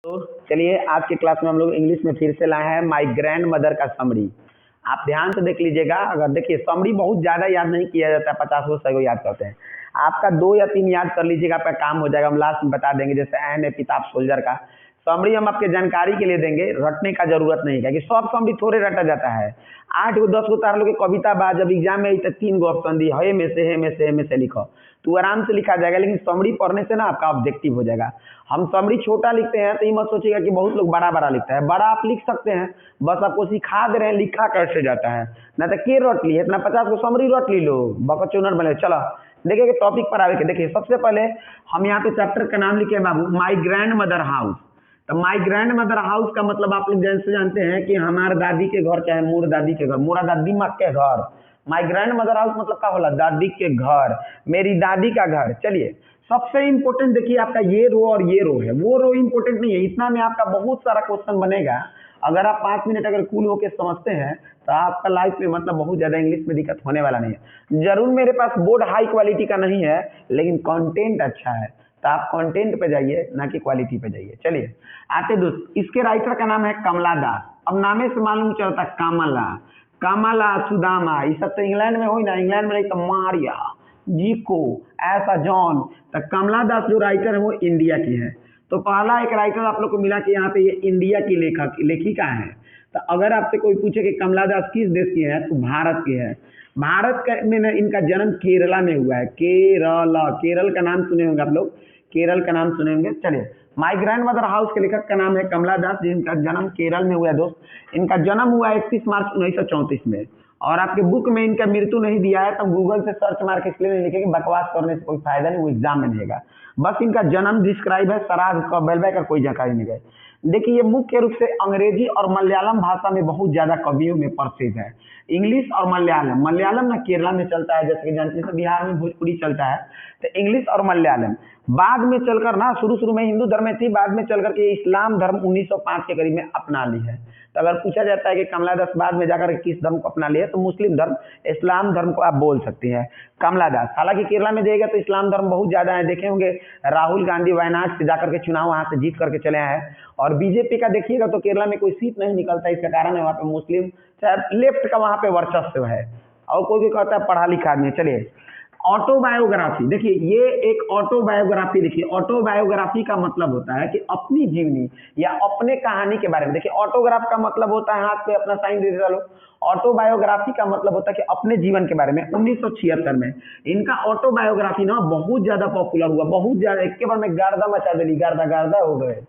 तो चलिए आज की क्लास में हम लोग इंग्लिश में फिर से लाए हैं माई ग्रैंड मदर का समरी। आप ध्यान से देख लीजिएगा। अगर देखिए समरी बहुत ज़्यादा याद नहीं किया जाता है, 50 को 100 याद करते हैं। आपका 2 या 3 याद कर लीजिएगा, आपका काम हो जाएगा। हम लास्ट में बता देंगे, जैसे एन ए पिताब सोल्जर का समरी हम आपके जानकारी के लिए देंगे, रटने का जरूरत नहीं है कि सब समरी थोड़े रटा जाता है। 8 को 10 को तार लोग कविता बा, जब एग्जाम में आई तो 3 गो ऑप्शन दी है में से, है में से, है में से लिखो तो आराम से लिखा जाएगा। लेकिन समरी पढ़ने से ना आपका ऑब्जेक्टिव हो जाएगा। हम समरी छोटा लिखते हैं तो ये मत सोचिएगा कि बहुत लोग बड़ा बड़ा लिखता है। बड़ा आप लिख सकते हैं, बस आपको सिखा दे रहे हैं लिखा कैसे जाता है। ना तो के रट ली इतना 50 को समरी रट ली लो बकत चुनर बने। चलो देखिए टॉपिक पर आवे के। देखिए सबसे पहले हम यहाँ पे चैप्टर का नाम लिखे बाबू, माई ग्रैंड मदर हाउस। तो माई ग्रैंड मदर हाउस का मतलब आप लोग जैसे जानते हैं कि हमारे दादी के घर, चाहे मोर दादी के घर, मोरा दादी माँ के घर। माई ग्रैंड मदर हाउस मतलब क्या होला, दादी के घर, मेरी दादी का घर। चलिए सबसे इंपॉर्टेंट देखिए आपका ये रो और ये रो है, वो रो इंपॉर्टेंट नहीं है। इतना में आपका बहुत सारा क्वेश्चन बनेगा। अगर आप 5 मिनट अगर कूल होके समझते हैं तो आपका लाइफ में मतलब बहुत ज्यादा इंग्लिश में दिक्कत होने वाला नहीं है। जरूर मेरे पास बोर्ड हाई क्वालिटी का नहीं है, लेकिन कंटेंट अच्छा है, तो आप कंटेंट पे जाइए ना कि क्वालिटी पे जाइए। चलिए आते दोस्त, इसके राइटर का नाम है कमला दास। अब नामे से मालूम चलता कमला, कमला, सुदामा, ये सब तो इंग्लैंड में हो ना, इंग्लैंड में नहीं तो मारिया, जीको, ऐसा जॉन। तो कमला दास जो राइटर है वो इंडिया की है। तो पहला एक राइटर आप लोग को मिला कि यहाँ पे ये इंडिया की लेखिका है। तो अगर आपसे कोई पूछे कि कमला दास किस देश की है तो भारत की है। भारत का में ना इनका जन्म केरला में हुआ है। केरला, केरल का नाम सुने होंगे आप लोग, केरल का नाम सुने होंगे। चलिए माई ग्रैंड मदर हाउस के लेखक का नाम है कमला दास, जिनका जन्म केरल में हुआ है दोस्त। इनका जन्म हुआ 31 मार्च 1934 में। और आपके बुक में इनका मृत्यु नहीं दिया है, तो गूगल से सर्च मार के इसलिए नहीं लिखेंगे, बकवास करने से कोई फायदा नहीं, वो एग्जाम में नहीं देगा। बस इनका जन्म डिस्क्राइब है, सराज कब बेलबे का कोई जानकारी नहीं है। देखिए ये मुख्य रूप से अंग्रेजी और मलयालम भाषा में बहुत ज्यादा कवियों में प्रसिद्ध है। इंग्लिश और मलयालम, मलयालम ना केरला में चलता है, जैसे कि जानते हैं बिहार में भोजपुरी चलता है, तो इंग्लिश और मलयालम। बाद में चलकर ना शुरू में हिंदू धर्म में थी, बाद में चलकर के इस्लाम धर्म 1905 के करीब में अपना ली है। तो अगर पूछा जाता है कि कमला दास बाद में जाकर किस धर्म को अपना लिया, तो मुस्लिम धर्म, इस्लाम धर्म को आप बोल सकती हैं कमला दास। हालांकि केरला में जाएगा तो इस्लाम धर्म बहुत ज्यादा है। देखे होंगे राहुल गांधी वायनाड से जाकर के चुनाव वहां से जीत करके चले आए हैं। और बीजेपी का देखिएगा तो केरला में कोई सीट नहीं निकलता, इसका कारण है वहाँ पे मुस्लिम चाहे लेफ्ट का वहां पे वर्चस्व है। और कोई भी कहता है पढ़ा लिखा आदमी। चलिए ऑटोबायोग्राफी, देखिए ये एक ऑटोबायोग्राफी लिखिए। ऑटोबायोग्राफी का मतलब होता है कि अपनी जीवनी या अपने कहानी के बारे में। देखिए ऑटोग्राफ का मतलब होता है हाथ पे अपना साइन दे देता लोग। ऑटोबायोग्राफी का मतलब होता है कि अपने जीवन के बारे में। 1976 में इनका ऑटोबायोग्राफी ना बहुत ज्यादा पॉपुलर हुआ, बहुत ज्यादा, एक के बार में गर्दा मचा दिली, गर्दा गर्दा हो गए।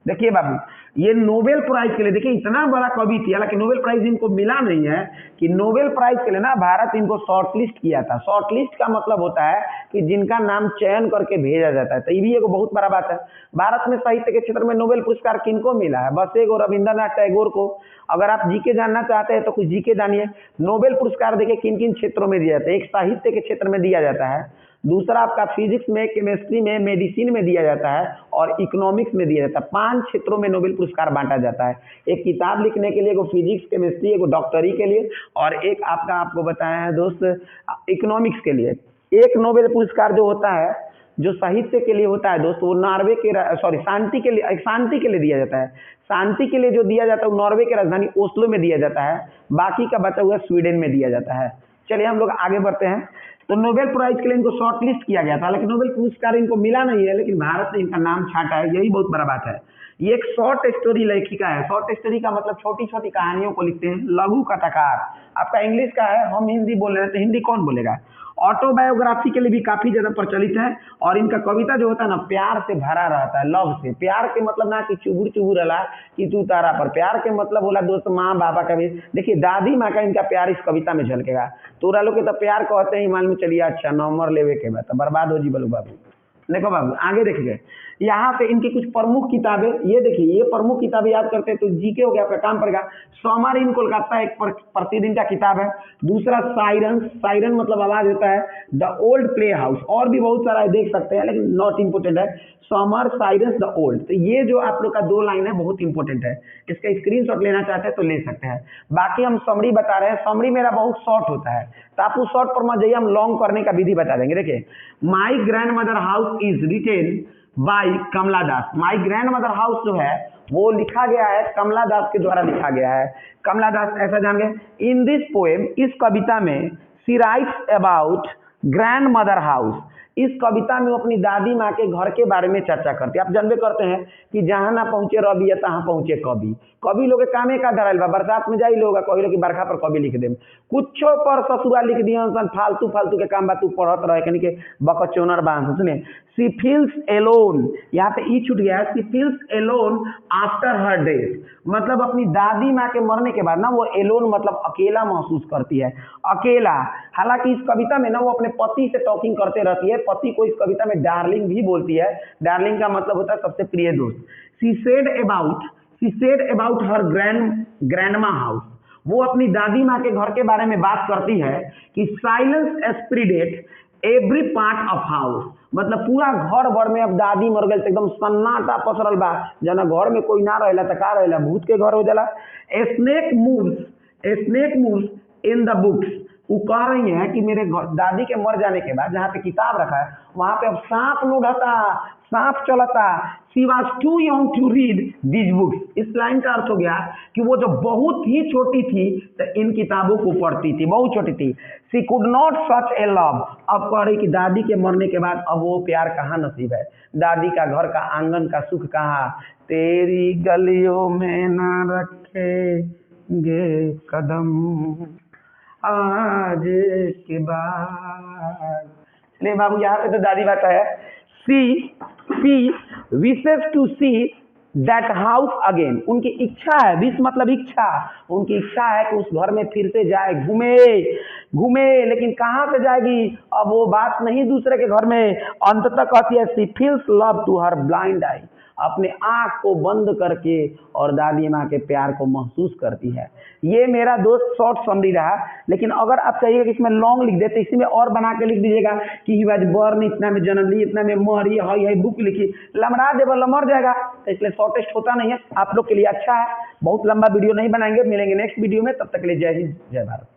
देखिए बाबू ये नोबेल प्राइज के लिए, देखिए इतना बड़ा कवि थी, हालांकि नोबेल प्राइज इनको मिला नहीं है, कि नोबेल प्राइज के लिए ना भारत इनको शॉर्टलिस्ट किया था। शॉर्टलिस्ट का मतलब होता है कि जिनका नाम चयन करके भेजा जाता है। तो ये भी एक बहुत बड़ा बात है। भारत में साहित्य के क्षेत्र में नोबेल पुरस्कार किनको मिला है, बस एक रविंद्रनाथ टैगोर को। अगर आप जीके जानना चाहते हैं तो कुछ जीके जानिए। नोबेल पुरस्कार देखिए किन किन क्षेत्रों में दिया जाता है। एक साहित्य के क्षेत्र में दिया जाता है, दूसरा आपका फिजिक्स में, केमिस्ट्री में, मेडिसिन में दिया जाता है, और इकोनॉमिक्स में दिया जाता है। 5 क्षेत्रों में नोबेल पुरस्कार बांटा जाता है। एक किताब लिखने के लिए, एगो फिजिक्स केमिस्ट्री, एगो डॉक्टरी के लिए, और एक आपको बताया है दोस्त इकोनॉमिक्स के लिए। एक नोबेल पुरस्कार जो होता है, जो साहित्य के लिए होता है दोस्त, वो नॉर्वे के शांति के लिए, शांति के लिए दिया जाता है। शांति के लिए जो दिया जाता है वो नॉर्वे की राजधानी ओस्लो में दिया जाता है। बाकी का बचा हुआ स्वीडन में दिया जाता है। चलिए हम लोग आगे बढ़ते हैं। तो नोबेल प्राइज के लिए इनको शॉर्टलिस्ट किया गया था, लेकिन नोबेल पुरस्कार इनको मिला नहीं है, लेकिन भारत ने इनका नाम छाटा है, यही बहुत बड़ा बात है। ये एक शॉर्ट स्टोरी लेखिका है। शॉर्ट स्टोरी का मतलब छोटी छोटी कहानियों को लिखते हैं, लघु कथाकार। आपका इंग्लिश का है, हम हिंदी बोल रहे हैं तो हिंदी कौन बोलेगा। ऑटोबायोग्राफी के लिए भी काफी ज्यादा प्रचलित है। और इनका कविता जो होता है ना, प्यार से भरा रहता है, लव से। प्यार के मतलब ना कि चुबुर चुबुर अला कि तू तारा पर, प्यार के मतलब बोला दोस्त माँ बाबा का भी। देखिए दादी माँ का इनका प्यार इस कविता में झलकेगा। तोरा लोग के तो प्यार कहते हैं मालूम चलिए, अच्छा नंबर लेवे के बाद तो बर्बाद हो जी बोलो बाबू। देखो बाबू आगे देखिए, यहाँ पे इनकी कुछ प्रमुख किताबें, ये देखिए ये प्रमुख किताबें याद करते हैं तो जीके हो गया, आपका काम पड़ेगा। समर इन कोलकाता एक प्रतिदिन का किताब है। दूसरा साइरन, साइरन मतलब आवाज होता है। द ओल्ड प्ले हाउस, और भी बहुत सारा है, देख सकते हैं, लेकिन नॉट इंपोर्टेंट है। Summer, Cyrus, the old. तो ये जो आप लोग का 2 लाइन है बहुत इंपॉर्टेंट है, इसका स्क्रीनशॉट लेना चाहते हैं तो ले सकते हैं। बाकी हम समरी बता रहे हैं, समरी मेरा बहुत शॉर्ट होता है, तो आप उस शॉर्ट पर मत जाइए, हम लॉन्ग करने का विधि बता देंगे। देखिए my grand mother house is written by Kamala Das. My grand mother house जो है वो लिखा गया है कमला दास के द्वारा लिखा गया है। कमला दास ऐसा जान गए। इन दिस पोएम, इस कविता में she writes about grand mother house. इस कविता में वो अपनी दादी माँ के घर के बारे में चर्चा करते हैं। आप जानबे करते हैं कि जहाँ ना पहुंचे रवि है तहाँ पहुंचे कवि। कवि लोग के कामे का धरल बा, बरसात में जाई लोग कही कि बरखा पर कवि लिख देम, कुछो पर ससुरा लिख दिया फालतू फालतू के काम बा, तू पढ़त रहे कहीं के बकचोनर बांध। सुने, सी फील्स एलोन, यहाँ पे ई छूट गया है, she feels alone after her death. मतलब अपनी दादी माँ के मरने के बाद ना वो एलोन मतलब अकेला महसूस करती है, अकेला। हालांकि इस कविता में ना वो अपने पति से टॉकिंग करते रहती है, पति को इस कविता में डार्लिंग भी बोलती है। डार्लिंग का मतलब होता है सबसे प्रिय दोस्त। She said about her grandma house. वो अपनी दादी माँ के घर के बारे में बात करती है कि silence spreaded every part of house. मतलब पूरा घर भर में अब दादी मर गई एकदम सन्नाटा पसरल बा, जना घर में कोई ना रहेला तो का रहेला, भूत के घर हो जाला। A snake moves in the books. वो कह रही है कि मेरे दादी के मर जाने के बाद जहाँ पे किताब रखा है वहां पे अब सांप लुढ़ता, सांप चलता। She was too young to read this books. इस लाइन का अर्थ हो गया कि वो जो बहुत ही छोटी थी तो इन किताबों को पढ़ती थी, बहुत छोटी थी। She could not such A love. अब कह रही कि दादी के मरने के बाद अब वो प्यार कहाँ नसीब है, दादी का घर का आंगन का सुख कहाँ, तेरी गलियों में न रखेंगे कदम आज के बाद। चलिए बाबू, यहाँ पे तो दादी बात है। She wishes to see that house again. उनकी इच्छा है, विश मतलब इच्छा, उनकी इच्छा है कि उस घर में फिर से जाए, घूमे। लेकिन कहाँ से जाएगी, अब वो बात नहीं दूसरे के घर में। अंत तक कहती है she feels love to her blind eye. अपने आँख को बंद करके और दादी माँ के प्यार को महसूस करती है। ये मेरा दोस्त शॉर्ट समरी रहा, लेकिन अगर आप चाहिए कि इसमें लॉन्ग लिख दे तो इसी में और बना के लिख दीजिएगा कि ही वाज बॉर्न इतना में जन्म ली, इतना में मरी, हाई बुक लिखी, लमड़ा दे मर जाएगा, तो इसलिए शॉर्टेस्ट होता नहीं है। आप लोग के लिए अच्छा है, बहुत लंबा वीडियो नहीं बनाएंगे। मिलेंगे नेक्स्ट वीडियो में, तब तक के लिए जय हिंद जय भारत।